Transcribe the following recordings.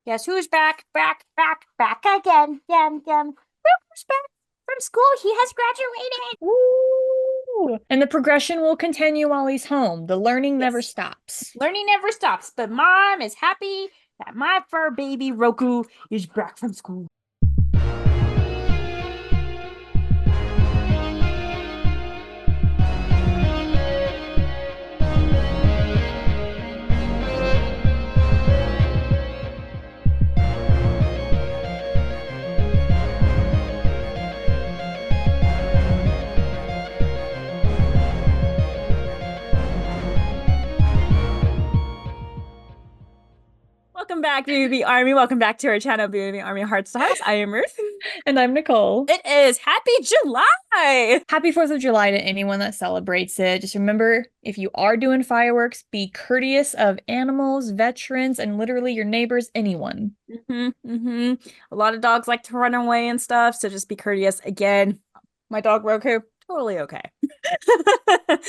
Guess who's back, back again, again. Who's back from school? He has graduated. Woo! And the progression will continue while he's home. The learning never Yes, stops. learning never stops. But mom is happy that my fur baby Roku is back from school. Welcome back, BVB Army. Welcome back to our channel, BVB Army Heart Stars. I am Ruth. And I'm Nicole. It is Happy July. Happy 4th of July to anyone that celebrates it. Just remember, if you are doing fireworks, be courteous of animals, veterans, and literally your neighbors, anyone. A lot of dogs like to run away and stuff, so just be courteous. Again, my dog Roku, totally okay.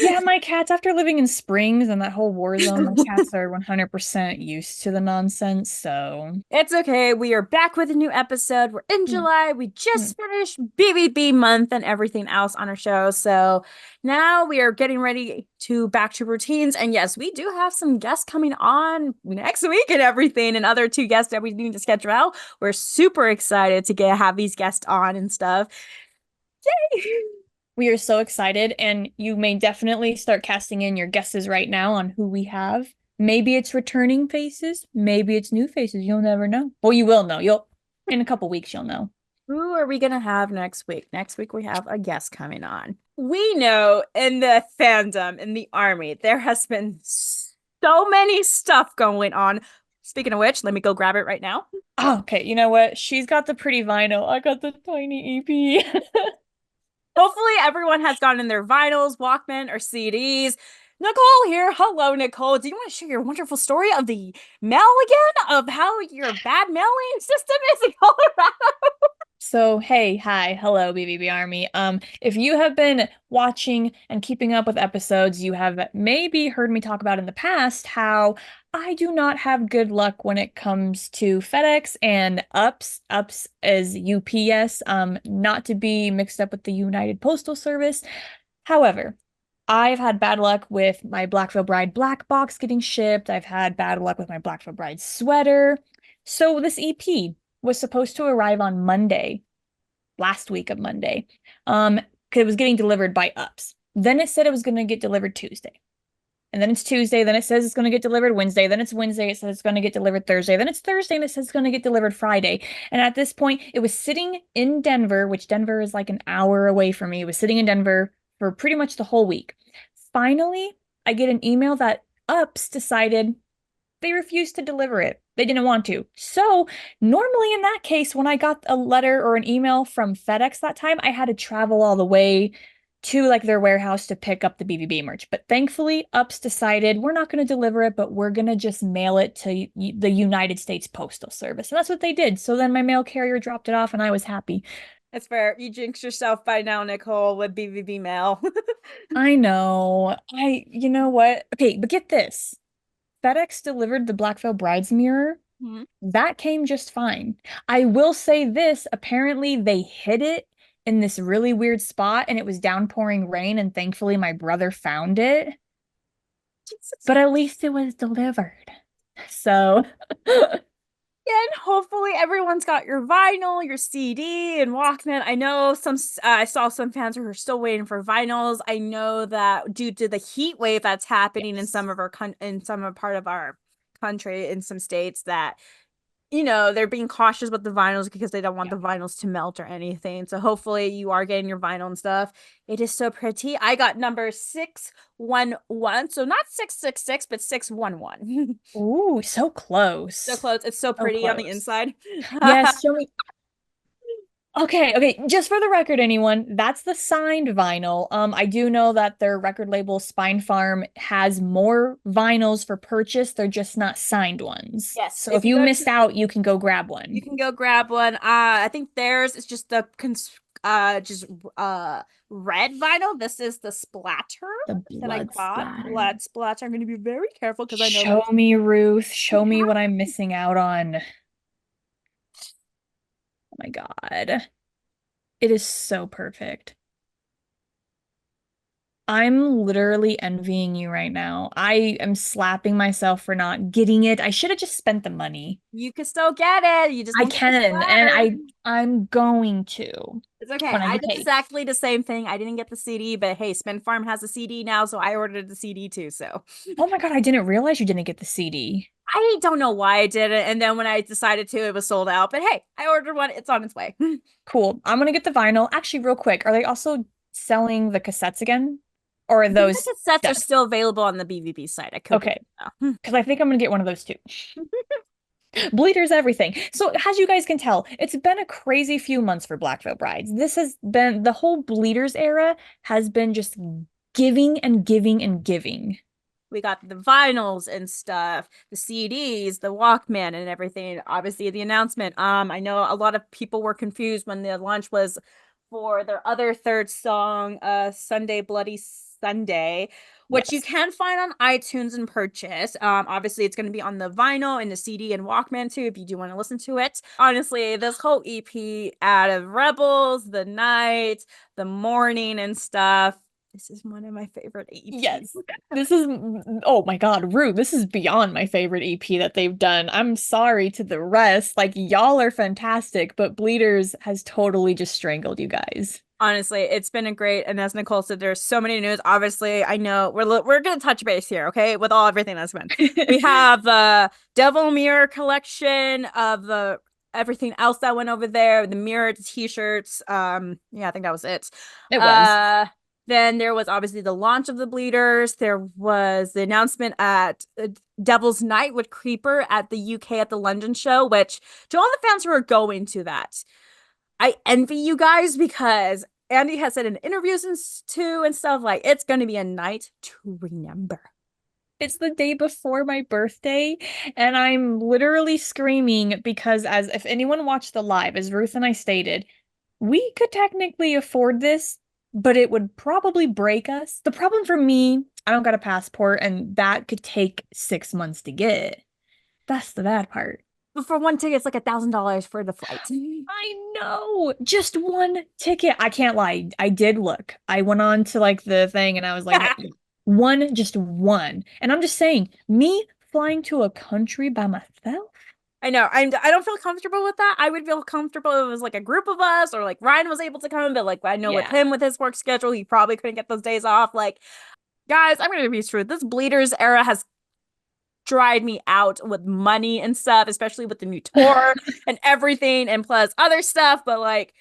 Yeah, my cats, after living in Springs and that whole war zone, my cats are 100% used to the nonsense, so. It's okay. We are back with a new episode. We're in Mm, July. We mm. just finished BBB month and everything else on our show. So now we are getting ready to back to routines. And yes, we do have some guests coming on next week and everything, and other two guests that we need to schedule out. We're super excited to have these guests on and stuff. Yay! We are so excited, and you may definitely start casting in your guesses right now on who we have. Maybe it's returning faces, maybe it's new faces. You'll never know. Well, you will know. You'll in a couple weeks you'll know. Who are we gonna have next week? Next week we have a guest coming on. We know in the fandom, in the army, there has been so many stuff going on. Speaking of which, let me go grab it right now. Oh, okay, you know what? She's got the pretty vinyl. I got the tiny EP. Hopefully everyone has gotten their vinyls, Walkman, or CDs. Nicole here. Hello, Nicole. Do you want to share your wonderful story of the mail again? Of how your bad mailing system is in Colorado? So, hey, hi, hello, BVB Army. If you have been watching and keeping up with episodes, you have maybe heard me talk about in the past how I do not have good luck when it comes to FedEx and UPS. UPS is UPS, not to be mixed up with the United Postal Service. However, I've had bad luck with my Black Veil Bride black box getting shipped. I've had bad luck with my Black Veil Bride sweater. So this EP was supposed to arrive on Monday, last week of Monday. 'Cause it was getting delivered by UPS. Then it said it was going to get delivered Tuesday. And then it's Tuesday, then it says it's going to get delivered Wednesday, then it's Wednesday, it says it's going to get delivered Thursday, then it's Thursday, and it says it's going to get delivered Friday. And at this point, it was sitting in Denver, which Denver is like an hour away from me. It was sitting in Denver for pretty much the whole week. Finally, I get an email that UPS decided they refused to deliver it. They didn't want to. So, normally in that case, when I got a letter or an email from FedEx that time, I had to travel all the way to like their warehouse to pick up the BVB merch. But thankfully, UPS decided we're not going to deliver it, but we're going to just mail it to the United States Postal Service. And that's what they did. So then my mail carrier dropped it off and I was happy. That's fair. You jinxed yourself by now, Nicole, with BVB mail. I know. You know what? Okay, but get this. FedEx delivered the Black Veil Bride's mirror. Mhm. That came just fine. I will say this, apparently they hid it in this really weird spot and it was downpouring rain and thankfully my brother found it. Jesus. But at least it was delivered. So, Yeah, and hopefully everyone's got your vinyl, your CD, and Walkman. I know I saw some fans who are still waiting for vinyls. I know that due to the heat wave that's happening in yes. some of in some part of our country, in some states, that they're being cautious with the vinyls because they don't want Yeah. the vinyls to melt or anything. So hopefully you are getting your vinyl and stuff. It is so pretty. I got number 611. So not 666, but 611. Ooh, so So close. close. It's so So pretty on the close. inside. Yes, show me. Okay, just for the record, anyone, that's the signed vinyl. I do know that their record label Spine Farm has more vinyls for purchase. They're just not signed ones. Yes, So if if you you go missed to, out, you can go grab you one. can go grab one. I think theirs is just the just red vinyl. This is the splatter The that I blood got. splatter. Blood splatter. I'm going to be very careful because I know Show that's me, Ruth. it Show me what I'm missing out on. my God. It is so perfect. I'm literally envying you right now. I am slapping myself for not getting it. I should have just spent the money. You can still get it. You just I won't get the can, and sweater. I'm going to It's okay. when I I get did paid. exactly the same thing. I didn't get the CD, but hey, Spin Farm has a CD now, so I ordered the CD too. So Oh my God, I didn't realize you didn't get the CD. I don't know why I did it. And then when I decided to, it was sold out. But hey, I ordered one. It's on its way. Cool. I'm gonna get the vinyl. Actually, real quick, are they also selling the cassettes again? Or are I think those the cassettes are dead? still available on the BVB site. I could be Okay, wrong, because I think I'm gonna get one of those too. Bleeders everything. So, as you guys can tell, it's been a crazy few months for Black Veil Brides. This has been the whole Bleeders era has been just giving and giving and giving. we got the vinyls and stuff, the CDs, the Walkman and everything. Obviously the announcement. I know a lot of people were confused when the launch was for their other third song, Sunday Bloody Sunday, which you Yes. can find on iTunes and purchase. Obviously it's going to be on the vinyl and the CD and Walkman too if you do want to listen to it. Honestly, this whole EP out of Rebels, The Night, The Morning and stuff, this is one of my favorite EPs. Yes. This is, oh my God, Rue, this is beyond my favorite EP that they've done. I'm sorry to the rest. Like, y'all are fantastic, but Bleeders has totally just strangled you guys. Honestly, it's been a great, and as Nicole said, there's so many news. Obviously, I know we're gonna touch base here, okay, with all everything that's been. We have the Devil Mirror collection of the everything else that went over there, the mirror, the t-shirts. Yeah, I think that was it. It was. Uh, then there was obviously the launch of the Bleeders. There was the announcement at Devil's Night with Creeper at the UK at the London show, which to all the fans who are going to that. I envy you guys because Andy has said in interviews and too and stuff like it's going to be a night to remember. It's the day before my birthday, and I'm literally screaming because, as if anyone watched the live, as Ruth and I stated, we could technically afford this, but it would probably break us. The problem for me, I don't got a passport, and that could take 6 months to get. That's the bad part. But for one ticket, it's like $1,000 for the flight. I know. Just one ticket. I can't lie. I did look. I went on to like the thing and I was like, no, one, just one. And I'm just saying, me flying to a country by myself? I know. I don't feel comfortable with that. I would feel comfortable if it was like a group of us or like Ryan was able to come, but like I know with Yeah. him with his work schedule, he probably couldn't get those days off. Like, guys, I'm gonna be true. This Bleeders era has dried me out with money and stuff, especially with the new tour and everything, and plus other stuff. But like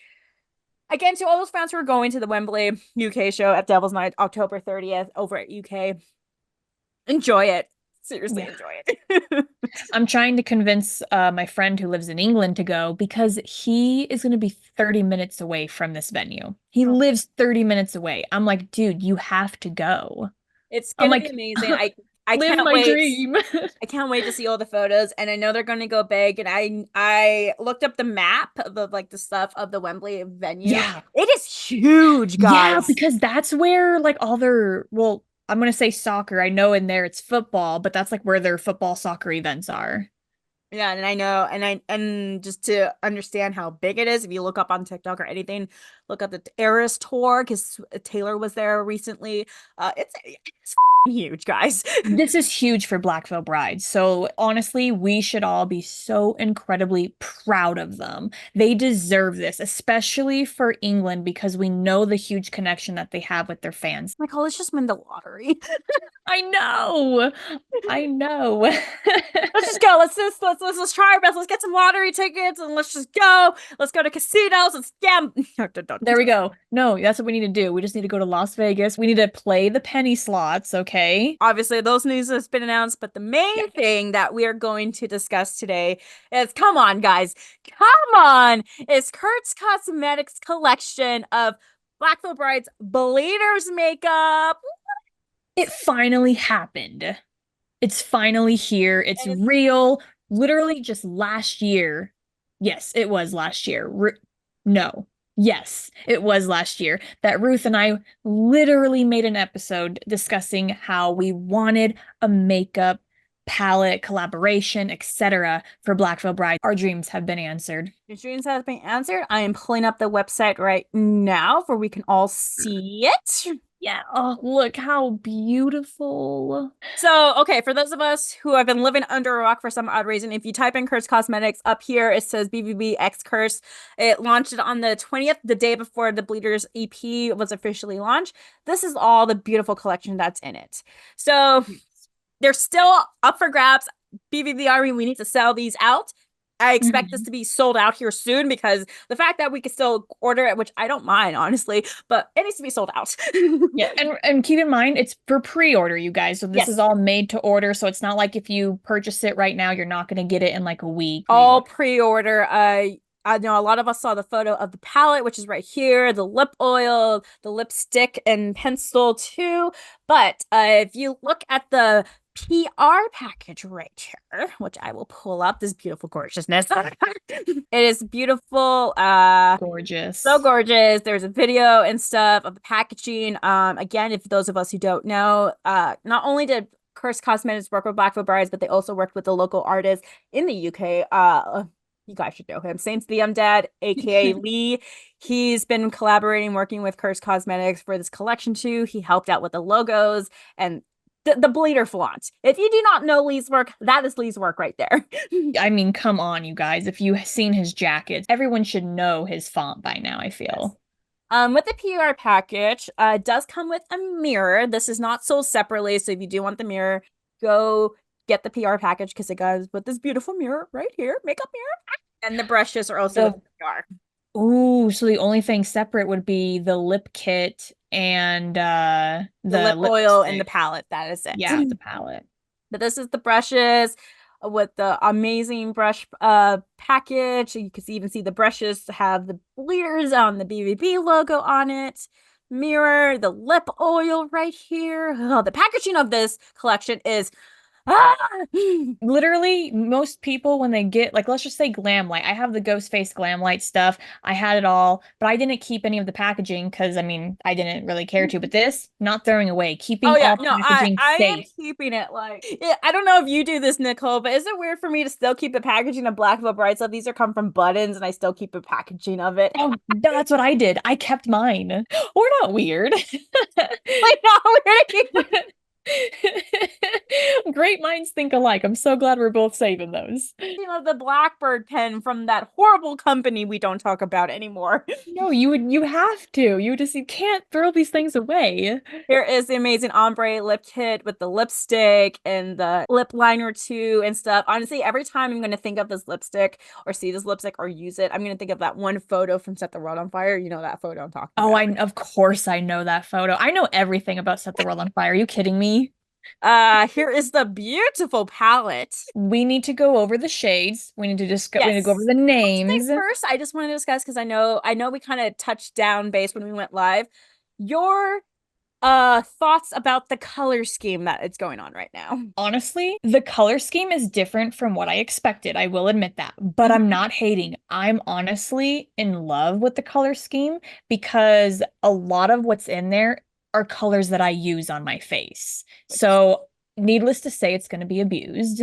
again, to all those fans who are going to the Wembley UK show at Devil's Night October 30th over at UK, enjoy it. Seriously, Yeah. enjoy it. I'm trying to convince my friend who lives in England to go because he is going to be 30 minutes away from this venue. He lives 30 minutes away. I'm like, dude, you have to go. It's I'm gonna be like, amazing. I live can't my wait. dream. I can't wait to see all the photos, and I know they're going to go big. And I looked up the map of like the stuff of the Wembley venue. Yeah. It is huge, Yeah, guys. because that's where like all their, well, I'm gonna say soccer. I know in there it's football, but that's like where their football soccer events are. Yeah, and I know, and just to understand how big it is, if you look up on TikTok or anything, look up the Eras tour because Taylor was there recently. It's huge, guys. This is huge for Black Veil Brides. So honestly, we should all be so incredibly proud of them. They deserve this, especially for England, because we know the huge connection that they have with their fans. Like, oh, let's just win the lottery. I know. I know. Let's just go. Let's try our best. Let's get some lottery tickets and let's just go. Let's go to casinos. Let's gamble. There we go. No, that's what we need to do. We just need to go to Las Vegas. We need to play the penny slots, okay? Obviously, those news has been announced, but the Yeah. main thing that we are going to discuss today is, come on, guys, come on, is Curst Cosmetics collection of Black Veil Bride's Bleeders makeup. It finally happened. It's finally here. It's And it's real. Literally just last year. Yes, it was last year. No. Yes, it was last year that Ruth and I literally made an episode discussing how we wanted a makeup palette, collaboration, etc. for Black Veil Bride. Our dreams have been answered. Your dreams have been answered. I am pulling up the website right now where we can all see it. Yeah. Oh, look how beautiful. So, okay, for those of us who have been living under a rock for some odd reason, if you type in Curst Kosmetics up here, it says BVB X Curse. It launched it on the 20th, the day before the Bleeders EP was officially launched. This is all the beautiful collection that's in it. So, they're still up for grabs. BVB Army, we need to sell these out. I expect this to be sold out here soon because the fact that we can still order it, which I don't mind, honestly, but it needs to be sold out. Yeah, and keep in mind it's for pre-order, you guys. So this is all made to order. So it's not like if you purchase it right now, you're not going to get it in like a week. All pre-order. I know a lot of us saw the photo of the palette, which is right here, the lip oil, the lipstick, and pencil too. But if you look at the PR package right here, which I will pull up, this beautiful gorgeousness. It is beautiful. Gorgeous. So gorgeous. There's a video and stuff of the packaging. Again, if those of us who don't know, not only did Curst Cosmetics work with Black Veil Brides, but they also worked with the local artist in the UK. You guys should know him. Saints the Undead, aka Lee. He's been collaborating, working with Curst Cosmetics for this collection too. He helped out with the logos and the bleeder font. If you do not know Lee's work, that is Lee's work right there. I mean, come on, you guys. If you've seen his jackets, everyone should know his font by now, I feel. With the PR package, it does come with a mirror. This is not sold separately, so if you do want the mirror, go get the PR package because it goes with this beautiful mirror right here, makeup mirror. And the brushes are also with the PR. Ooh, so the only thing separate would be the lip kit and the lip oil and the palette. That is it. Yeah, the palette. But this is the brushes with the amazing brush package. You can even see the brushes have the bleeders on the BVB logo on it. Mirror, the lip oil right here. Oh, the packaging of this collection is literally most people when they get like, let's just say glam light. I have the ghost face glam light stuff. I had it all, but I didn't keep any of the packaging because I mean I didn't really care to. But this, not throwing away, keeping all packaging I safe. am keeping it. Like, yeah, I don't know if you do this, Nicole, but is it weird for me to still keep the packaging of Black Veil Bride stuff? These are come from Buttons, and I still keep the packaging of it. Oh, that's what I did. I kept mine. We're not weird. Like, not weird to keep Great minds think alike. I'm so glad we're both saving those. You know, the Blackbird pen from that horrible company we don't talk about anymore. No, you have to. You can't throw these things away. Here is the amazing ombre lip kit with the lipstick and the lip liner too and stuff. Honestly, every time I'm going to think of this lipstick or see this lipstick or use it, I'm going to think of that one photo from Set the World on Fire. You know that photo I'm talking about. Oh, of course I know that photo. I know everything about Set the World on Fire. Are you kidding me? Here is the beautiful palette. We need to go over the shades. We need to discuss. We need to go over the names. First, I just want to discuss because I know we kind of touched down base when we went live. Your thoughts about the color scheme that it's going on right now. Honestly, the color scheme is different from what I expected. I will admit that, but I'm not hating. I'm honestly in love with the color scheme because a lot of what's in there are colors that I use on my face. So needless to say, it's going to be abused.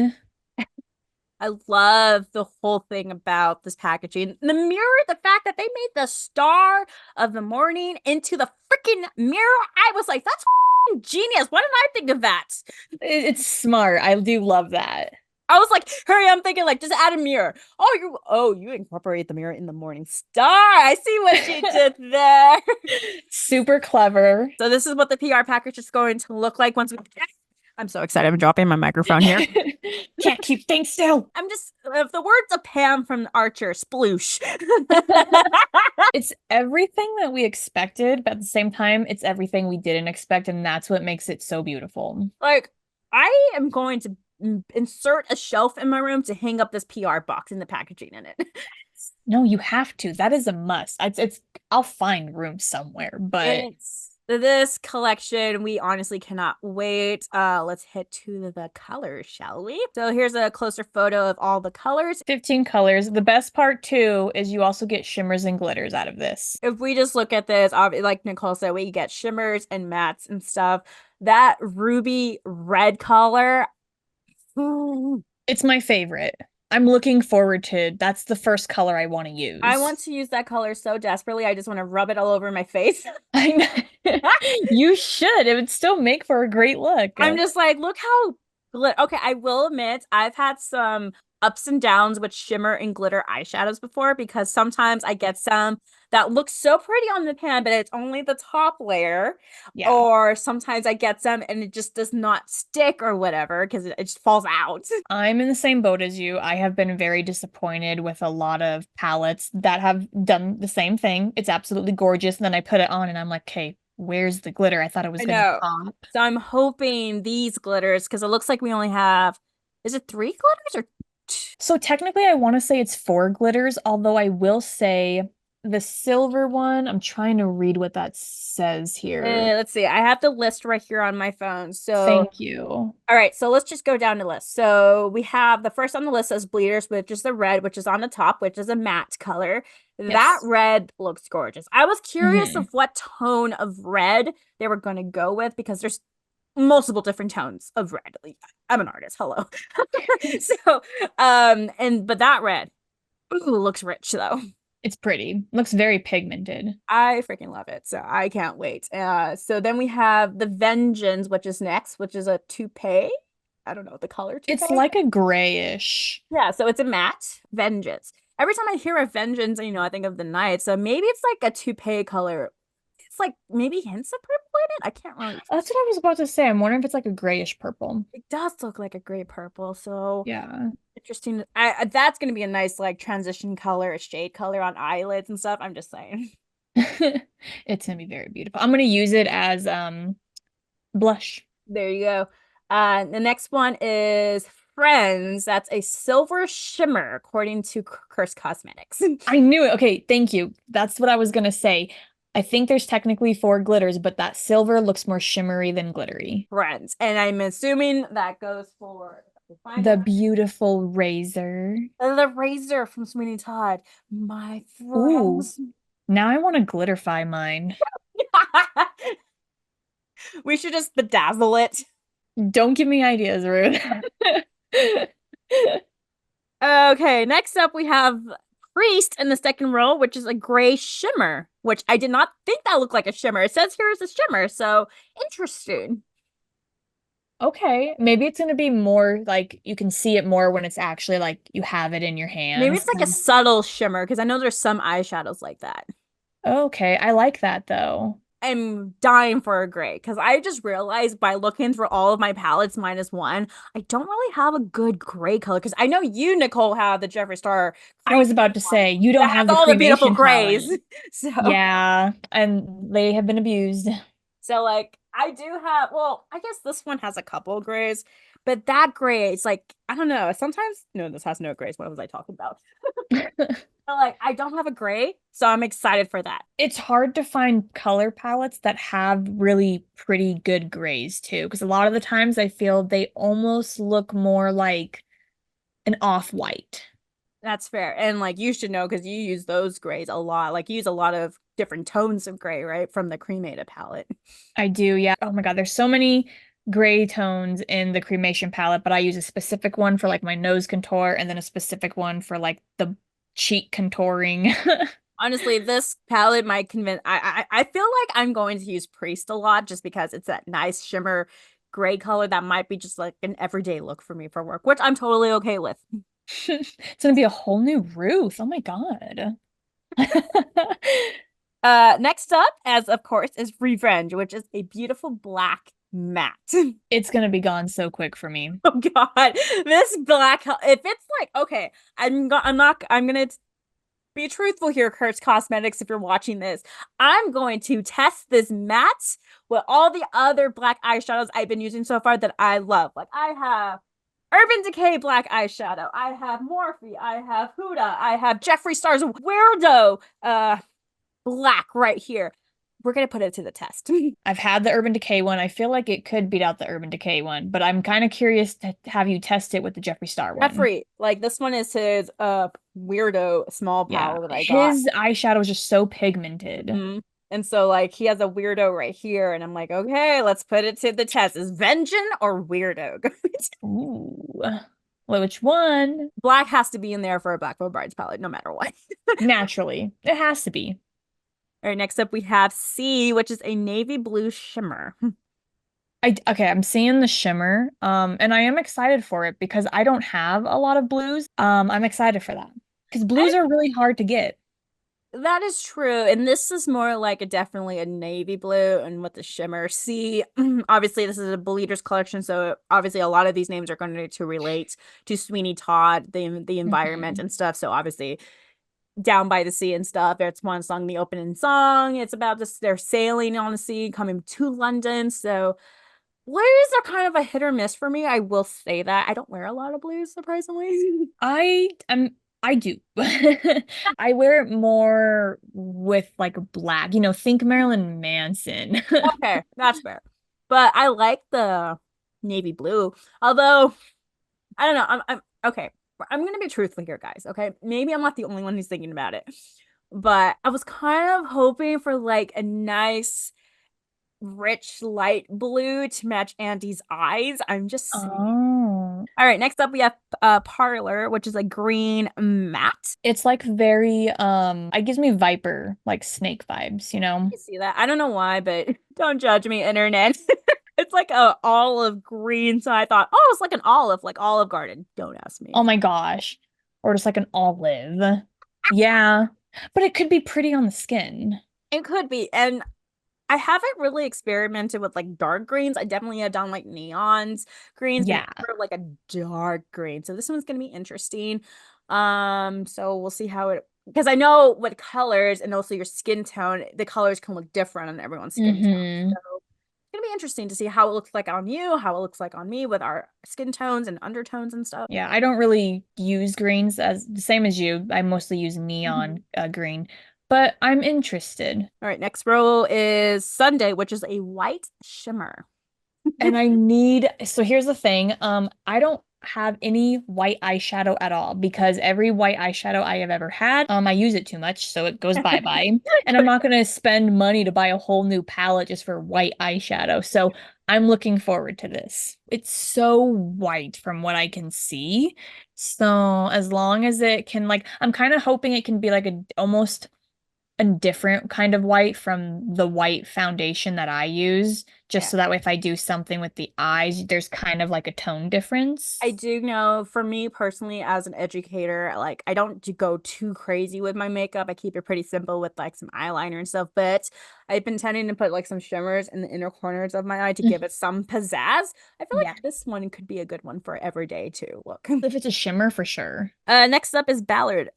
I love the whole thing about this packaging. The mirror, the fact that they made the star of the morning into the freaking mirror. I was like, that's genius. Why didn't I think of that? It's smart. I do love that. I was like, hurry, I'm thinking like, just add a mirror. You incorporate the mirror in the morning star. I see what you did there. Super clever. So this is what the PR package is going to look like once we I'm so excited. I'm dropping my microphone here. Can't keep things still. I'm just, if the words of Pam from Archer, sploosh. It's everything that we expected, but at the same time, it's everything we didn't expect, and that's what makes it so beautiful. Like, I am going to insert a shelf in my room to hang up this PR box and the packaging in it. No, you have to. That is a must. I'll find room somewhere, but this collection, we honestly cannot wait. Let's head to the colors, shall we? So here's a closer photo of all the colors. 15 colors. The best part too is you also get shimmers and glitters out of this. If we just look at this, like Nicole said, we get shimmers and mattes and stuff. That ruby red color, Ooh. It's my favorite. I'm looking forward to that's the first color I want to I use. want to use that color so desperately. I just want to rub it all over my face. I know. You should. It would still make for a great look. I'm just like, look how okay, I will admit I've had some ups and downs with shimmer and glitter eyeshadows before because sometimes I get some that look so pretty on the pan, but it's only the top layer. Yeah. Or sometimes I get some and it just does not stick or whatever because it just falls out. I'm in the same boat as you. I have been very disappointed with a lot of palettes that have done the same thing. It's absolutely gorgeous. And then I put it on and I'm like, okay, where's the glitter? I thought it was I gonna know. pop. So I'm hoping these glitters because it looks like we only have, is it three glitters or So technically I want to say it's four glitters, although I will say the silver one, I'm trying to read what that says here. let's see. I have the list right here on my phone. So Thank you. all right, so let's just go down the list. So we have the first on the list is Bleeders, which is the red, which is on the top, which is a matte color. That Yes. red looks gorgeous. I was curious of Hmm. what tone of red they were going to go with because there's multiple different tones of red. Like, I'm an artist. Hello. So, and but that red, ooh, looks rich though. It's pretty. Looks very pigmented. I freaking love it. So I can't wait. So then we have the Vengeance, which is next, which is a toupee. I don't know the color It's toupee. like a grayish. Yeah, so it's a matte Vengeance. Every time I hear a Vengeance, I think of the night. So maybe it's like a toupee color. It's like maybe hints of purple in it. I can't really. That's what I was about to say. I'm wondering if it's like a grayish purple. It does look like a gray purple. So Yeah. interesting. That's gonna be a nice like transition color, a shade color on eyelids and stuff. I'm just saying. It's gonna be very beautiful. I'm gonna use it as blush. There you go. The next one is Friends. That's a silver shimmer, according to Curst Cosmetics. I knew it. Okay, thank you. That's what I was gonna say. I think there's technically four glitters, but that silver looks more shimmery than glittery. Friends, and I'm assuming that goes for find The it. beautiful razor. The razor from Sweeney Todd. My Ooh, friends. now I want to glitterify mine. We should just bedazzle it. Don't give me ideas, Ruth. Okay, next up we have Priest in the second row, which is a gray shimmer, which I did not think that looked like a shimmer. It says here is a shimmer, so interesting. Okay, maybe it's gonna be more like you can see it more when it's actually like you have it in your Maybe hands. it's like a subtle shimmer because I know there's some eyeshadows like that. Okay, I like that though. I'm dying for a gray because I just realized by looking through all of my palettes minus one, I don't really have a good gray color because I know you, Nicole, have the Jeffree Star I was about to say you that don't has have the all the beautiful cremation grays. palette. So, Yeah, and they have been abused. so like I do have, well, I guess this one has a couple of grays, but that gray is like, I don't know. Sometimes, no, this has no grays. What was I talking about? But like, I don't have a gray, so I'm excited for that. It's hard to find color palettes that have really pretty good grays too, because a lot of the times I feel they almost look more like an off-white. That's fair. And like you should know because you use those grays a lot. Like you use a lot of different tones of gray, right? From the cremated palette. I do, yeah. Oh my God, there's so many gray tones in the cremation palette, but I use a specific one for like my nose contour and then a specific one for like the cheek contouring. Honestly, this palette might convince I feel like I'm going to use Priest a lot just because it's that nice shimmer gray color that might be just like an everyday look for me for work, which I'm totally okay with. It's gonna be a whole new Ruth. Oh my God. Next up, as of course, is Revenge, which is a beautiful black matte. It's gonna be gone so quick for me. Oh God, this black. If it's like okay, I'm not. I'm gonna be truthful here, Curst Cosmetics. If you're watching this, I'm going to test this matte with all the other black eyeshadows I've been using so far that I love. Like I have Urban Decay black eyeshadow. I have Morphe. I have Huda. I have Jeffree Star's Weirdo black right here. We're gonna put it to the test. I've had the Urban Decay one. I feel like it could beat out the Urban Decay one, but I'm kind of curious to have you test it with the Jeffree Star one. Jeffree, like this one is his Weirdo small Yeah, palette that I got. his eyeshadow is just so pigmented. Mhm. And so like he has a weirdo right here, and I'm like, okay, let's put it to the test. Is Vengeance or weirdo? Ooh. Well, which one? Black has to be in there for a Black Veil Brides palette, no matter what. Naturally. It has to be. All right, next up we have C, which is a navy blue shimmer. Okay, I'm seeing the shimmer. And I am excited for it because I don't have a lot of blues. I'm excited for that. Because blues are really hard to get. That is true. And this is more like definitely a navy blue and with the shimmer. See, obviously this is a Bleeders collection, so obviously a lot of these names are going to relate to Sweeney Todd, the environment Mhm. and stuff. So obviously Down by the Sea and stuff. It's one song, the opening song. It's about this, they're sailing on the sea, coming to London. So blues are kind of a hit or miss for me. I will say that. I don't wear a lot of blues, surprisingly. I am I do. I wear it more with like black, think Marilyn Manson. Okay, that's fair. But I like the navy blue. Although, I don't know. I'm okay. I'm gonna be truthful here, guys. Okay. Maybe I'm not the only one who's thinking about it. But I was kind of hoping for like a nice, rich, light blue to match Andy's eyes. I'm just saying. Oh. All right, next up we have Parlor, which is a green matte. It's like very it gives me Viper, like snake vibes, you know? I see that. I don't know why, but don't judge me, internet. It's like a olive green, so I thought, oh, it's like an olive, like Olive Garden. Don't ask me. Oh my gosh. Or just like an olive. Yeah. But it could be pretty on the skin. It could be, and I haven't really experimented with like dark greens. I definitely have done like neons greens, but Yeah. never like a dark green. So this one's gonna be interesting. So we'll see how it, because I know what colors and also your skin tone, the colors can look different on everyone's skin tone. Mm-hmm. So it's gonna be interesting to see how it looks like on you, how it looks like on me with our skin tones and undertones and stuff. Yeah, I don't really use greens as the same as you. I mostly use Mhm. neon green, but I'm interested. All right, next row is Sunday, which is a white shimmer. And so here's the thing. I don't have any white eyeshadow at all because every white eyeshadow I have ever had, I use it too much, so it goes bye-bye. And I'm not gonna spend money to buy a whole new palette just for white eyeshadow. So I'm looking forward to this. It's so white from what I can see. So as long as it can I'm kind of hoping it can be like a almost a different kind of white from the white foundation that I use, just Yeah. so that way if I do something with the eyes, there's kind of like a tone difference. I do know for me personally as an educator, like I don't go too crazy with my makeup. I keep it pretty simple with like some eyeliner and stuff, but I've been tending to put like some shimmers in the inner corners of my eye to give it some pizzazz. I feel Yeah. like this one could be a good one for every day too. Look. If it's a shimmer, for sure. Next up is Ballard.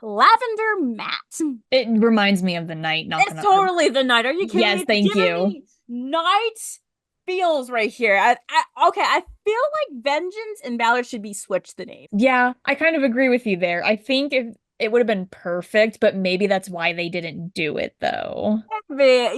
Lavender matte. It reminds me of the night, not It's gonna. totally the night. Are you kidding me? Yes, It's thank giving you. me night feels right here. Okay, I feel like Vengeance and Ballard should be switched the name. Yeah, I kind of agree with you there. I think if it would have been perfect, but maybe that's why they didn't do it though. But,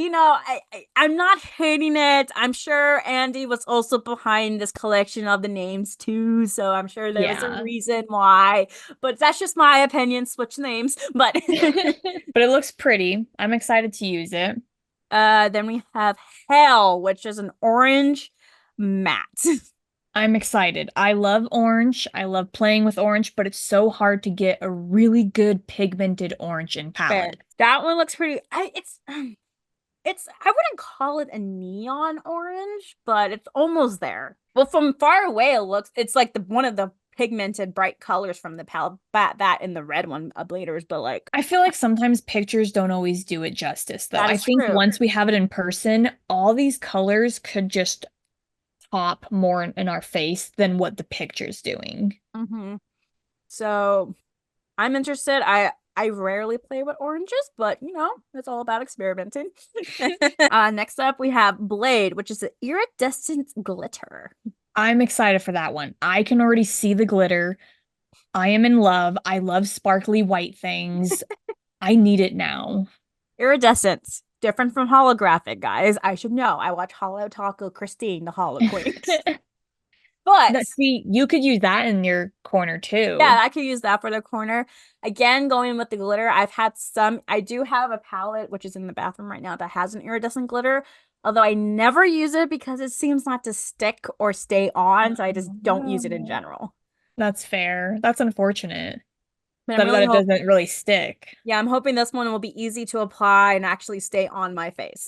I'm not hating it. I'm sure Andy was also behind this collection of the names too, so I'm sure there was a Yeah. reason why. But that's just my opinion. Switch names. But But it looks pretty. I'm excited to use it. then we have Hell, which is an orange matte. I'm excited. I love orange. I love playing with orange, but it's so hard to get a really good pigmented orange in Fair. palette. That one looks pretty. It's I wouldn't call it a neon orange, but it's almost there. Well, from far away, it's like the one of the pigmented bright colors from the palette, that and the red one ablaters, but like I feel like sometimes pictures don't always do it justice, though. that I is think true. once we have it in person, all these colors could just pop more in our face than what the picture's doing. Hmm. So I'm interested. I rarely play with oranges, but it's all about experimenting. Next up we have Blade, which is an iridescent glitter. I'm excited for that one. I can already see the glitter. I am in love. I love sparkly white things. I need it now. Iridescence. Different from holographic, guys. I should know. I watch Hollow Taco Christine, the Hollow Queen. But That, see, you could use that in your corner yeah, too. I could use that for the corner. Again, going with the glitter, I do have a palette, which is in the bathroom right now, that has an iridescent glitter. Although I never use it because it seems not to stick or stay on. So I just don't use it in Oh, general. that's fair. That's unfortunate But I'm that really it hope doesn't really stick. yeah, I'm hoping this one will be easy to apply and actually stay on my face.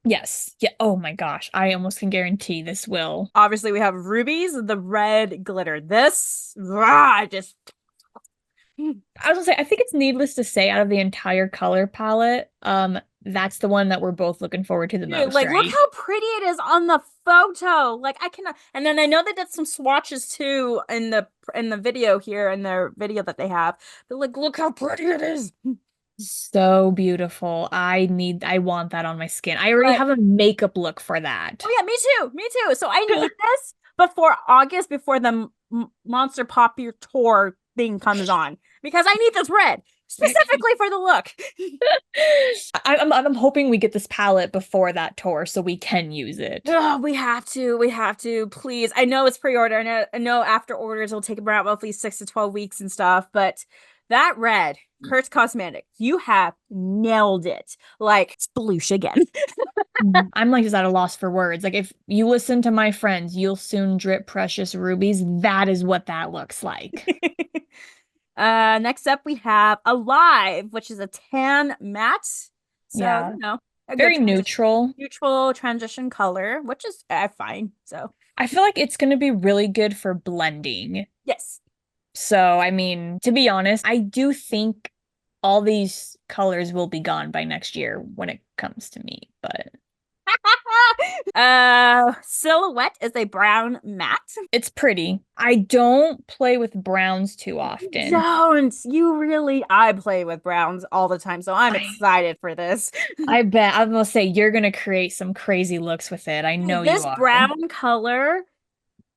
Yes. Yeah. Oh my gosh. I almost can guarantee this will. Obviously, we have rubies, the red glitter. This, rah, just I was gonna say, I think it's needless to say, out of the entire color palette, that's the one that we're both looking forward to the dude, most, like, look right? how pretty it is on the photo. Like, I cannot. And then I know they did some swatches too in the video here in their video that they have. But like, look how pretty it is. So beautiful. I want that on my skin. I already Like, have a makeup look for that. oh yeah, me too. So I need this before August, before the Monster Pop Your Tour thing comes on, because I need this red specifically for the look. I'm hoping we get this palette before that tour so we can use it. Oh, we have to, please. I know it's pre-order, and I know after orders will take around roughly 6 to 12 weeks and stuff, but that red, Curst Cosmetics, you have nailed it. Like sploosh again. I'm like just at a loss for words. Like if you listen to my friends, you'll soon drip precious rubies. That is what that looks like. Next up we have Alive, which is a tan matte. So, Yeah, you know, a good very transition, neutral. neutral transition color, which is fine. So, I feel like it's going to be really good for blending. yes. So, I mean, to be honest, I do think all these colors will be gone by next year when it comes to me, but Silhouette is a brown matte. it's pretty. I don't play with browns too often. Don't you really? I play with browns all the time, so I'm I excited for this. I bet I'm gonna say you're gonna create some crazy looks with it. I know Dude, you this are. brown color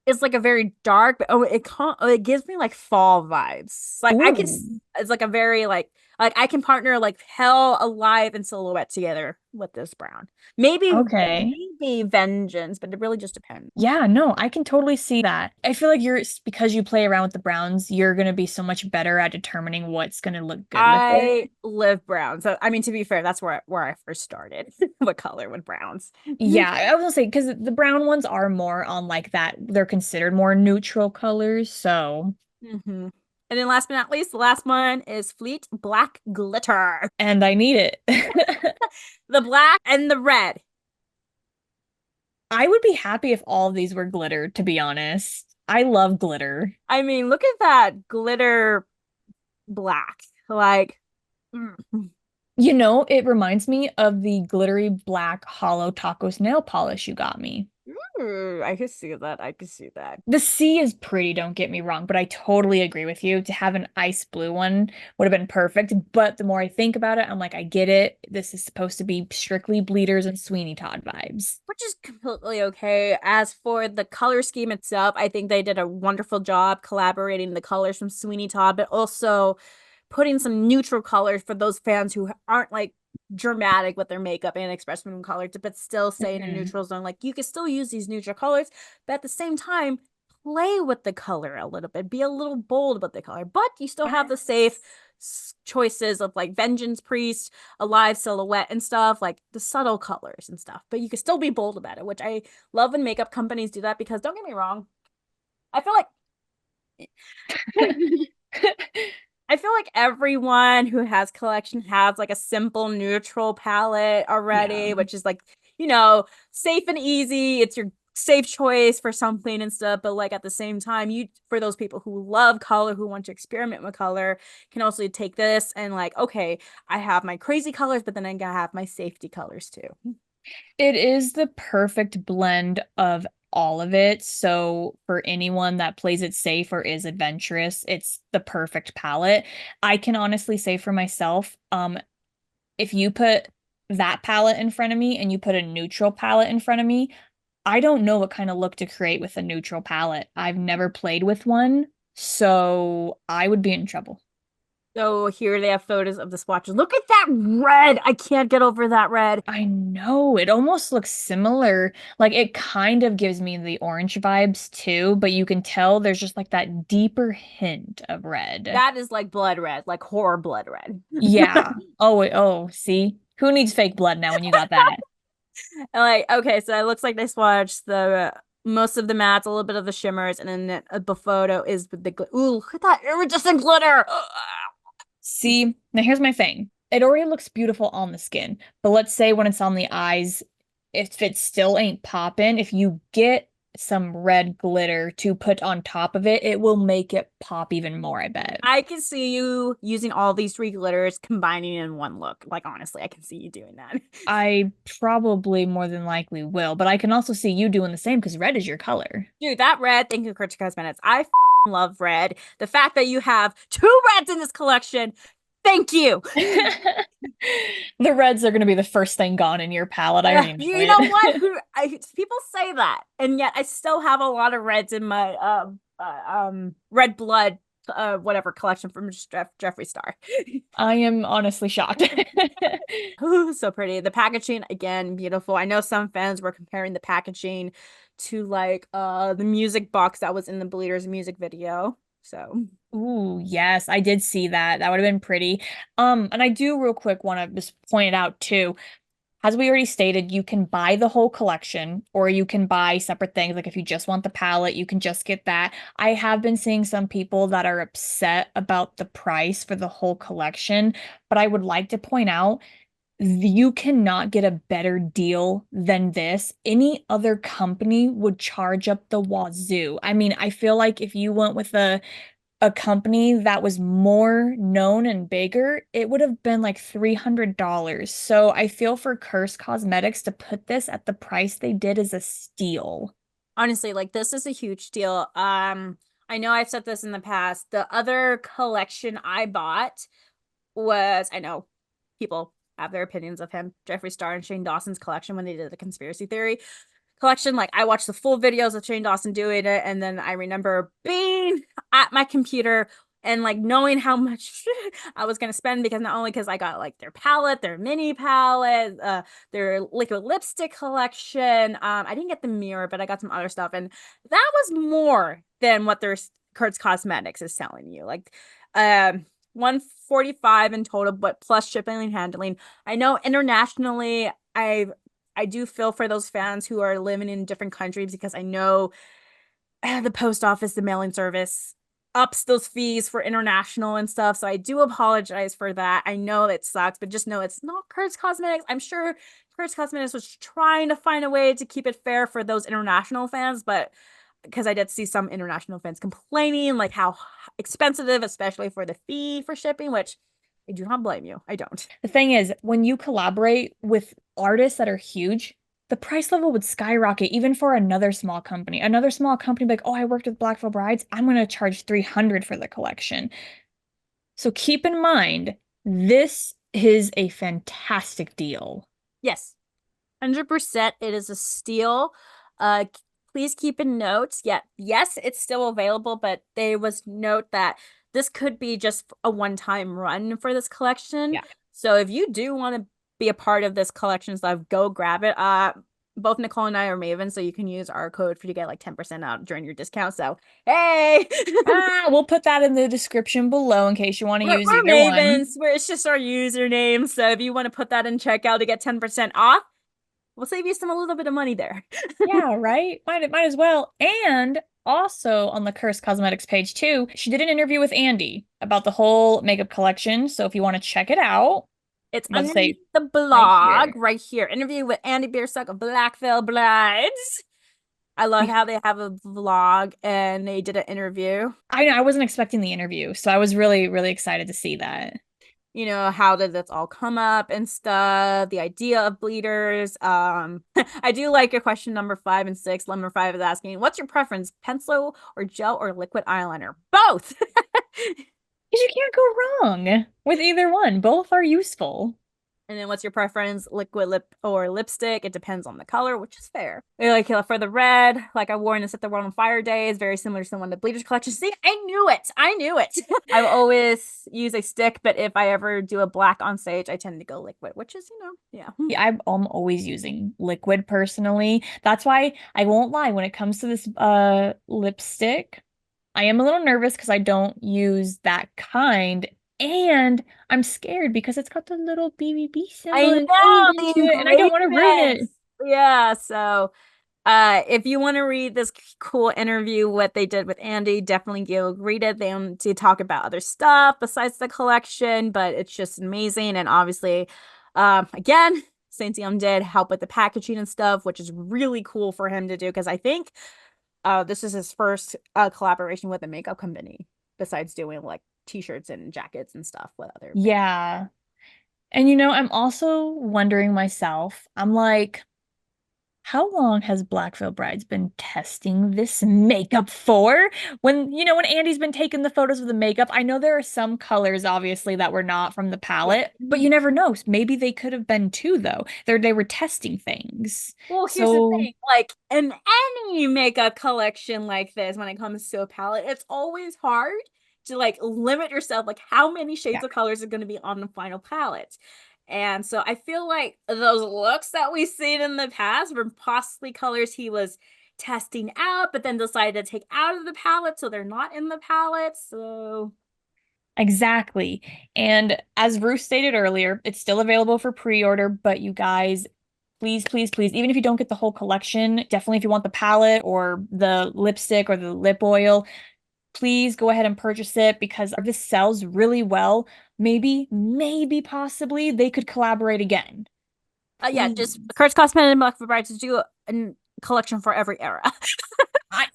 is like a very dark, but it gives me like fall vibes. Like I could, Ooh, it's like a very like I can partner like Hell, Alive, and Silhouette together with this brown. okay. Maybe Vengeance, but it really just depends. Yeah, no, I can totally see that. I feel like because you play around with the browns, you're gonna be so much better at determining what's gonna look good with it. I live brown, so I mean to be fair, that's where I first started. What color with browns? Yeah, I was gonna say because the brown ones are more on like that. They're considered more neutral colors, so Hmm. And then last but not least, the last one is Fleet Black Glitter. and I need it. The black and the red. I would be happy if all of these were glitter, to be honest. I love glitter. I mean, look at that glitter black. Like, mm. You know, it reminds me of the glittery black hollow tacos nail polish you got me. Ooh, I could see that. I could see that. The sea is pretty, don't get me wrong, but I totally agree with you. To have an ice blue one would have been perfect. But the more I think about it, I'm like, I get it. This is supposed to be strictly Bleeders and Sweeney Todd vibes. Which is completely okay. As for the color scheme itself, I think they did a wonderful job collaborating the colors from Sweeney Todd, but also putting some neutral colors for those fans who aren't like dramatic with their makeup and expressing in color, but still stay in a Mhm. neutral zone. Like you can still use these neutral colors, but at the same time, play with the color a little bit, be a little bold with the color, but you still have the safe choices of like Vengeance Priest, Alive, Silhouette, and stuff, like the subtle colors and stuff. But you can still be bold about it, which I love when makeup companies do that because don't get me wrong, I feel like I feel like everyone who has collection has like a simple neutral palette Yeah. already, which is like, you know, safe and easy. It's your safe choice for something and stuff. But like at the same time, you for those people who love color, who want to experiment with color, can also take this and like, okay, I have my crazy colors, but then I gotta have my safety colors too. It is the perfect blend of all of it. So for anyone that plays it safe or is adventurous, it's the perfect palette. I can honestly say for myself, if you put that palette in front of me and you put a neutral palette in front of me, I don't know what kind of look to create with a neutral palette. I've never played with one, so I would be in trouble. So here they have photos of the swatches. Look at that red. I can't get over that red. I know it almost looks similar. Like it kind of gives me the orange vibes too, but you can tell there's just like that deeper hint of red. That is like blood red, like horror blood red. Yeah. Oh, see? Who needs fake blood now when you got that? Like, okay, so it looks like they swatched the most of the mattes, a little bit of the shimmers, and then the photo is with the ooh, look at that iridescent glitter. See, now here's my thing. It already looks beautiful on the skin, but let's say when it's on the eyes, if it still ain't popping, if you get some red glitter to put on top of it, it will make it pop even more, I bet. I can see you using all these three glitters combining in one look. Like honestly, I can see you doing that. I probably more than likely will, but I can also see you doing the same because red is your color. Dude, that red, thank you, Curst Kosmetics. I fucking love red. The fact that you have two reds in this collection, thank you. The reds are going to be the first thing gone in your palette. I already know You it. know what? People say that, and yet I still have a lot of reds in my red blood whatever collection from Jeffree Star. I am honestly shocked. Ooh, so pretty. The packaging again, beautiful. I know some fans were comparing the packaging to like the music box that was in the Bleeders music video. So Ooh, yes, I did see that. That would have been pretty. And I do real quick want to just point it out too. As we already stated, you can buy the whole collection or you can buy separate things. Like if you just want the palette, you can just get that. I have been seeing some people that are upset about the price for the whole collection, but I would like to point out you cannot get a better deal than this. Any other company would charge up the wazoo. I mean, I feel like if you went with a company that was more known and bigger, it would have been like $300. So I feel for Curst Cosmetics to put this at the price they did is a steal. honestly, like this is a huge deal. I know I've said this in the past. The other collection I bought was, I know people have their opinions of him, Jeffree Star and Shane Dawson's collection when they did the conspiracy theory collection. Like I watched the full videos of Shane Dawson doing it, and then I remember being at my computer and like knowing how much I was gonna spend because not only because I got like their palette, their mini palette, their liquid lipstick collection. I didn't get the mirror, but I got some other stuff, and that was more than what their Curts Cosmetics is telling you. Like, 145 in total, but plus shipping and handling. I know internationally, I do feel for those fans who are living in different countries because I know the post office, the mailing service ups those fees for international and stuff. So I do apologize for that. I know it sucks, but just know it's not Curst Cosmetics. I'm sure Curst Cosmetics was trying to find a way to keep it fair for those international fans, but because I did see some international fans complaining like how expensive, especially for the fee for shipping, which I do not blame you. I don't. The thing is, when you collaborate with artists that are huge, the price level would skyrocket even for another small company. Another small company like, oh, I worked with Black Veil Brides. I'm going to charge 300 for the collection. So keep in mind, this is a fantastic deal. Yes, 100% it is a steal. Please keep in notes. Yeah, yes, it's still available, but there was note that this could be just a one-time run for this collection. Yeah. So if you do want to be a part of this collection stuff, go grab it. Both Nicole and I are Maven, so you can use our code for you to get like 10% out during your discount. So hey, We'll put that in the description below in case you want to use we're either one. Mavens. It's just our username. So if you want to put that in checkout to get 10% off, we'll save you a little bit of money there. Yeah, right? Might as well. And also on the Curst Cosmetics page too, she did an interview with Andy about the whole makeup collection. So if you want to check it out, It's let's underneath say the right blog here. right here. Interview with Andy Biersuck of Black Veil Brides. I love how they have a vlog and they did an interview. I know I wasn't expecting the interview, so I was really, really excited to see that. You know, how did this all come up and stuff, the idea of bleeders. I do like your question number 5 and 6. Number 5 is asking, what's your preference, pencil or gel or liquid eyeliner? Both. Because you can't go wrong with either one. Both are useful. And then what's your preference? Liquid lip or lipstick? It depends on the color, which is fair. Like for the red, like I wore in the Set the World on Fire day, is very similar to the one the Bleachers collection. See, I knew it. I knew it. I've always used a stick, but if I ever do a black on stage, I tend to go liquid, which is, yeah. Yeah, I'm always using liquid personally. That's why I won't lie when it comes to this lipstick, I am a little nervous because I don't use that kind. And I'm scared because it's got the little BVB I symbol know engraved the into it, and I don't want to ruin it. engravements. Yeah, so if you want to read this cool interview, what they did with Andy, definitely go read it. They to talk about other stuff besides the collection, but it's just amazing. And obviously, again, Saint Young did help with the packaging and stuff, which is really cool for him to do because I think this is his first collaboration with a makeup company besides doing like t-shirts and jackets and stuff with other brands. Yeah. And I'm also wondering myself, I'm like, how long has Black Veil Brides been testing this makeup for? When Andy's been taking the photos of the makeup, I know there are some colors, obviously, that were not from the Yeah. palette, but you never know. Maybe they could have been too, though. They were testing things. Well, here's the So, thing, like in any makeup collection like this, when it comes to a palette, it's always hard to like limit yourself, like how many yeah, shades of colors are going to be on the final palette. And so I feel like those looks that we've seen in the past were possibly colors he was testing out, but then decided to take out of the palette, so they're not in the palette. So exactly. And as Ruth stated earlier, it's still available for pre-order, but you guys, please, please, please, even if you don't get the whole collection, definitely if you want the palette or the lipstick or the lip oil, please go ahead and purchase it because if this sells really well, maybe, possibly they could collaborate again. yeah, Please. just Curse Cosmetics and Black Brides to do a collection for every era.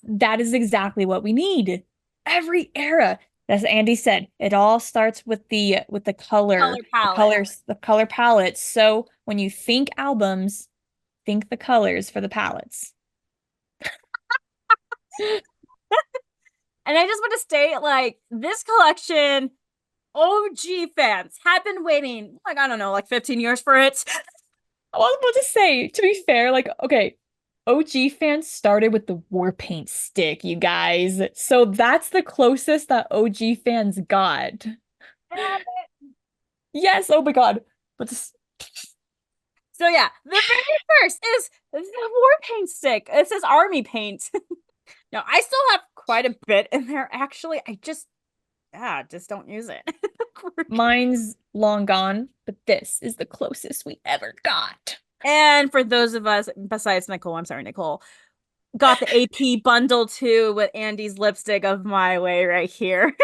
That is exactly what we need. Every era. As Andy said, it all starts with the Color the palette. colors, the color palettes. So when you think albums, think the colors for the palettes. And I just want to state, like, this collection, OG fans have been waiting, like, I don't know, like 15 years for it. I was about to say, to be fair, like, okay, OG fans started with the war paint stick, you guys. So that's the closest that OG fans got. Yes, oh my God. But this, So, yeah, the very first is the war paint stick. It says army paint. Now, I still have quite a bit in there, actually. I just don't use it. mine's long gone, but this is the closest we ever got. And for those of us, besides Nicole, I'm sorry, Nicole, got the AP bundle too with Andy's lipstick of My Way right here.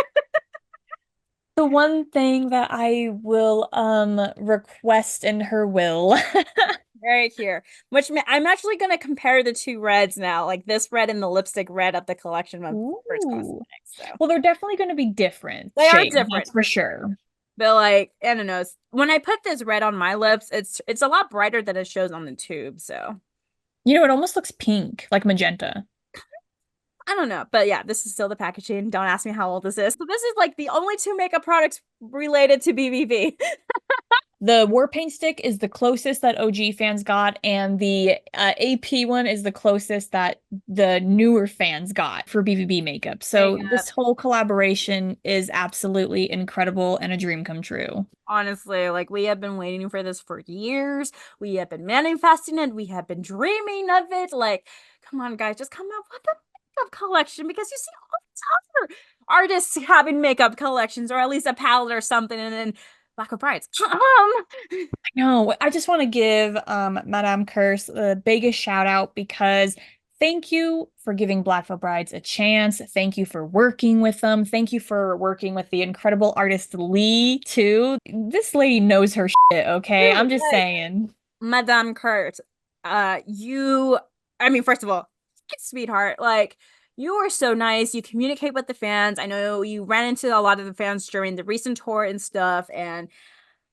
The one thing that I will request in her will. Right here, which I'm actually going to compare the two reds now, like this red and the lipstick red of the collection of Curst Ooh. Cosmetics. So Well, they're definitely going to be different they are shades, different, that's for sure. but like I don't know, when I put this red on my lips, it's a lot brighter than it shows on the tube. So It almost looks pink, like magenta. I don't know, but yeah, this is still the packaging. Don't ask me how old this is. So this is like the only two makeup products related to BVB. The war paint stick is the closest that OG fans got, and the AP one is the closest that the newer fans got for BVB makeup. So Makeup. this whole collaboration is absolutely incredible and a dream come true. Honestly, like we have been waiting for this for years. We have been manifesting it. We have been dreaming of it. Like, come on, guys, just come up with a makeup collection because you see all these other artists having makeup collections or at least a palette or something, and then Black Brides. No, I just want to give Madame Curse the biggest shout out because thank you for giving Black Veil Brides a chance. Thank you for working with them. Thank you for working with the incredible artist Lee too. This lady knows her shit, okay? Dude, I'm just like saying. Madame Kurt, I mean, first of all, sweetheart, like you are so nice. You communicate with the fans. I know you ran into a lot of the fans during the recent tour and stuff, and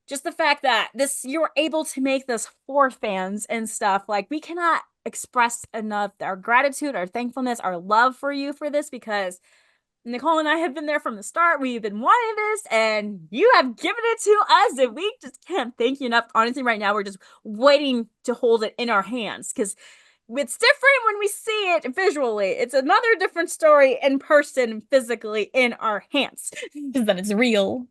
just the fact that you're able to make this for fans and stuff, like we cannot express enough our gratitude, our thankfulness, our love for you for this because Nicole and I have been there from the start. We've been wanting this, and you have given it to us, and we just can't thank you enough. Honestly, right now we're just waiting to hold it in our hands because it's different when we see it visually. It's another different story in person, physically in our hands. Because then it's real.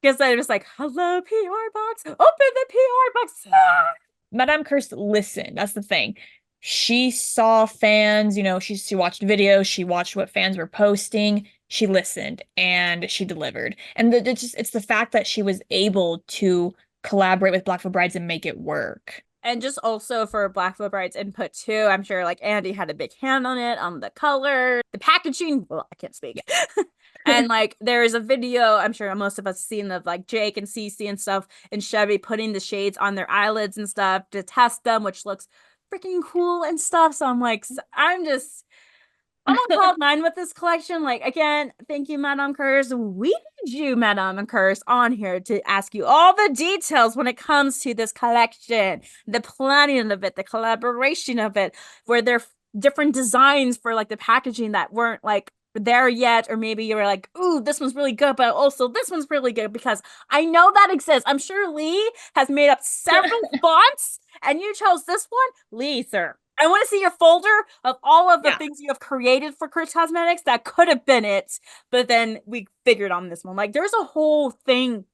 Because then it was like, hello, PR box, open the PR box. Ah! Madame Curst listened. That's the thing. She saw fans, she watched videos, she watched what fans were posting, she listened and she delivered. And it's the fact that she was able to collaborate with Blackfoot Brides and make it work. And just also for Blackfoot Bride's input too, I'm sure like Andy had a big hand on it, on the color, the packaging. Well, I can't speak. And like there is a video, I'm sure most of us seen of like Jake and Cece and stuff and Chevy putting the shades on their eyelids and stuff to test them, which looks freaking cool and stuff. So I'm like, I'm on cloud nine with this collection. Like, again, thank you, Madame Curse. We need you, Madame Curse, on here to ask you all the details when it comes to this collection, the planning of it, the collaboration of it, where there are different designs for like the packaging that weren't like there yet, or maybe you were like, ooh, this one's really good, but also this one's really good, because I know that exists. I'm sure Lee has made up several fonts, and you chose this one. Lee, sir, I want to see your folder of all of the things you have created for Curst Kosmetics that could have been it, but then we figured on this one. Like, there's a whole thing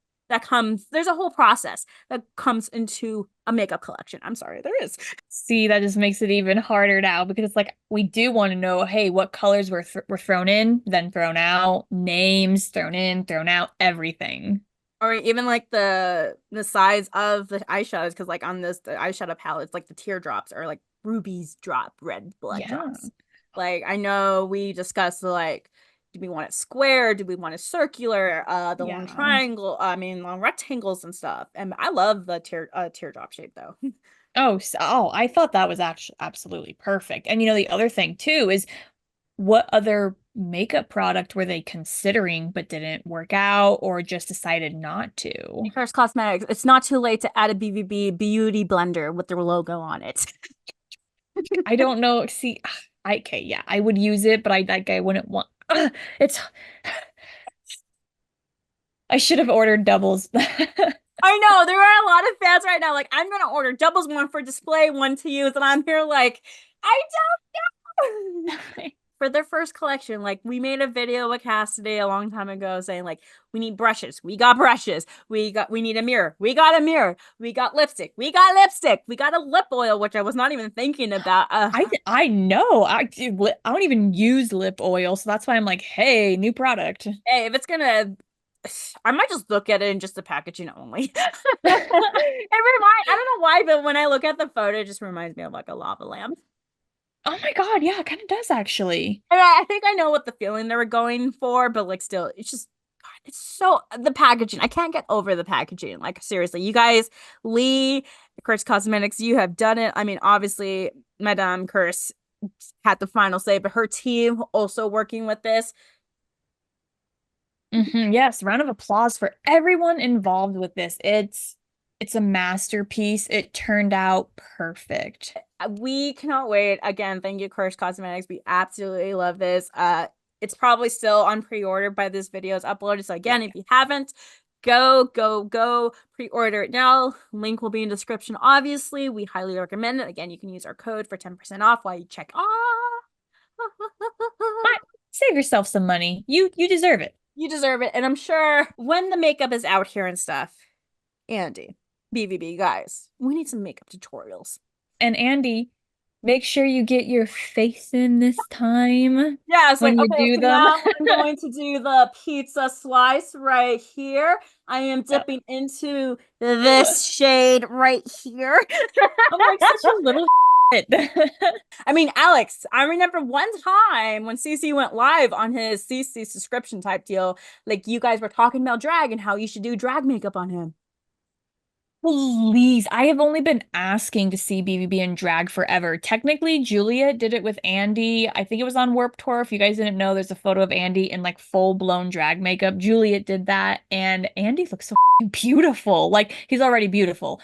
there's a whole process that comes into a makeup collection. I'm sorry, there is. See, that just makes it even harder now, because it's like we do want to know, hey, what colors were thrown in, then thrown out, names thrown in, thrown out, everything. Or even like the size of the eyeshadows, because like on the eyeshadow palettes, like the teardrops are like rubies drop, red blood drops. Like, I know we discussed like, do we want it square? Do we want it circular? The long triangle, long rectangles and stuff. And I love the teardrop shape though. I thought that was actually absolutely perfect. And the other thing too is, what other makeup product were they considering but didn't work out, or just decided not to? Curst Kosmetics, it's not too late to add a BVB beauty blender with their logo on it. I don't know. See, I would use it, but I wouldn't want. It's. I should have ordered doubles. I know there are a lot of fans right now. Like, I'm gonna order doubles, one for display, one to use, and I'm here like, I don't know. For their first collection, like, we made a video with Cassidy a long time ago saying like, we need brushes, we got brushes, we need a mirror, we got a mirror, we got lipstick, we got lipstick, we got a lip oil, which I was not even thinking about. I know, I don't even use lip oil, so that's why I'm like, hey, new product. Hey, if it's gonna, I might just look at it in just the packaging only. I don't know why, but when I look at the photo, it just reminds me of like a lava lamp. Oh my God, yeah, it kind of does actually. And I think I know what the feeling they were going for, but like still, it's just, God, it's so, the packaging. I can't get over the packaging. Like, seriously, you guys, Lee, Curst Kosmetics, you have done it. I mean, obviously, Madame Curse had the final say, but her team also working with this. Yes, round of applause for everyone involved with this. It's a masterpiece. It turned out perfect. We cannot wait. Again, thank you, Curst Kosmetics. We absolutely love this. It's probably still on pre-order by this video is uploaded. So again, if you haven't, go pre-order it now. Link will be in description. Obviously, we highly recommend it. Again, you can use our code for 10% off while you check. Save yourself some money. You deserve it. You deserve it. And I'm sure when the makeup is out here and stuff, Andy, BVB guys, we need some makeup tutorials. And Andy, make sure you get your face in this time. Yeah, when you do them. Now I'm going to do the pizza slice right here. I am dipping into this shade right here. I'm like such a little I mean, Alex, I remember one time when CC went live on his CC subscription type deal, like you guys were talking about drag and how you should do drag makeup on him. Please, I have only been asking to see BVB in drag forever. Technically, Juliet did it with Andy. I think it was on Warped Tour. If you guys didn't know, there's a photo of Andy in like full-blown drag makeup. Juliet did that, and Andy looks so beautiful. Like, he's already beautiful.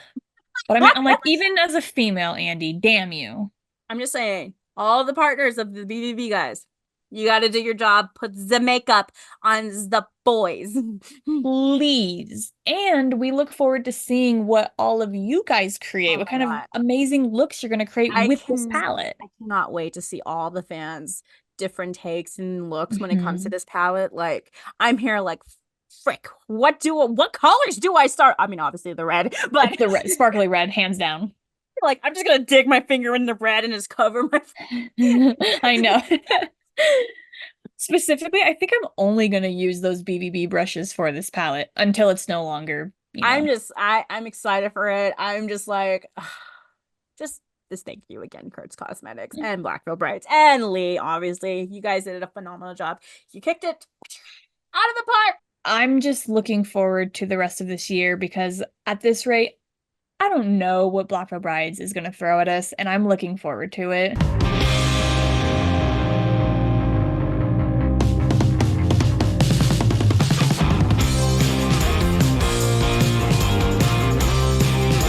But I'm like, even as a female, Andy, damn you. I'm just saying, all the partners of the BVB guys, You got to do your job. Put the makeup on the boys. Please. And we look forward to seeing what all of you guys create, Oh what my kind of God. amazing looks you're going to create with this palette. I cannot wait to see all the fans' different takes and looks when it comes to Mhm. this palette. Like, I'm here like, frick, what colors do I start? I mean, obviously the red, but It's the red, sparkly red, hands down. like, I'm just gonna dig my finger in the red and just cover my. I know. Specifically, I think I'm only going to use those BVB brushes for this palette until it's no longer, I'm excited for it. I'm just like, just thank you again, Curst Kosmetics and Blackville Brights and Lee. Obviously, you guys did a phenomenal job. You kicked it out of the park. I'm just looking forward to the rest of this year because at this rate, I don't know what Blackville Brides is going to throw at us, and I'm looking forward to it.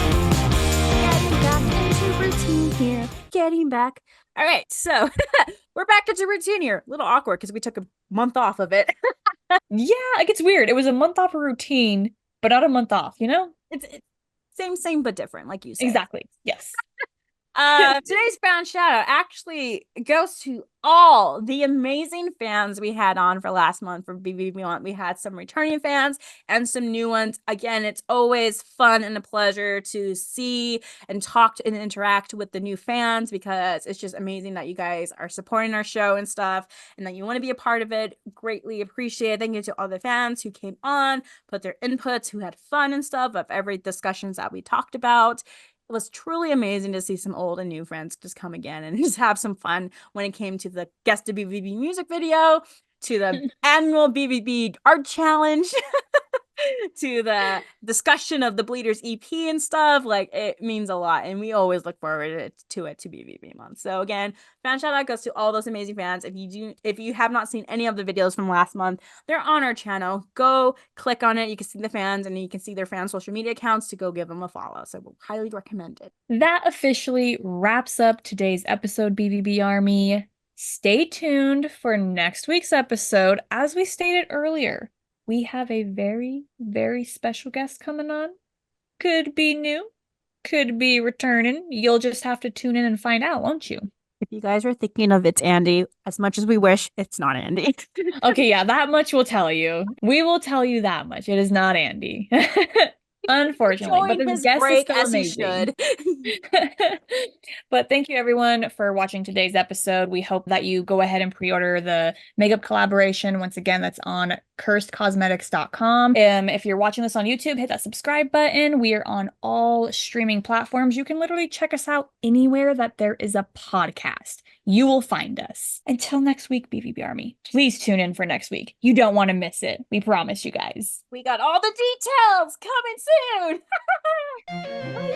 Getting back into routine here. Getting back. All right, so we're back into routine here. A little awkward because we took a month off of it. Yeah, it gets weird. It was a month off of routine, but not a month off, you know? It's same but different, like you say. Exactly. Yes. Today's fan shout out actually goes to all the amazing fans we had on for last month for BVB Month. We had some returning fans and some new ones. Again, it's always fun and a pleasure to see and talk and interact with the new fans because it's just amazing that you guys are supporting our show and stuff and that you want to be a part of it. Greatly appreciate it. Thank you to all the fans who came on, put their inputs, who had fun and stuff of every discussions that we talked about. It was truly amazing to see some old and new friends just come again and just have some fun when it came to the Guest to BVB music video, to the annual BVB art challenge, to the discussion of the Bleeders EP and stuff. Like, it means a lot, and we always look forward to it to BVB month. So again, fan shout out goes to all those amazing fans. If you have not seen any of the videos from last month, they're on our channel. Go click on it. You can see the fans, and you can see their fan social media accounts to go give them a follow. So we'll highly recommend it. That officially wraps up today's episode, BVB Army. Stay tuned for next week's episode. As we stated earlier, we have a very, very special guest coming on. Could be new, could be returning. You'll just have to tune in and find out, won't you? If you guys are thinking of it's Andy, as much as we wish, it's not Andy. Okay, yeah, that much we'll tell you. We will tell you that much. It is not Andy. Unfortunately, but Enjoying this his guest is break still as he amazing. should. But thank you everyone for watching today's episode. We hope that you go ahead and pre-order the makeup collaboration. Once again, that's on curstkosmetics.com. If you're watching this on YouTube, hit that subscribe button. We are on all streaming platforms. You can literally check us out anywhere that there is a podcast. You will find us. Until next week, BVB Army, please tune in for next week. You don't want to miss it. We promise you guys. We got all the details coming soon.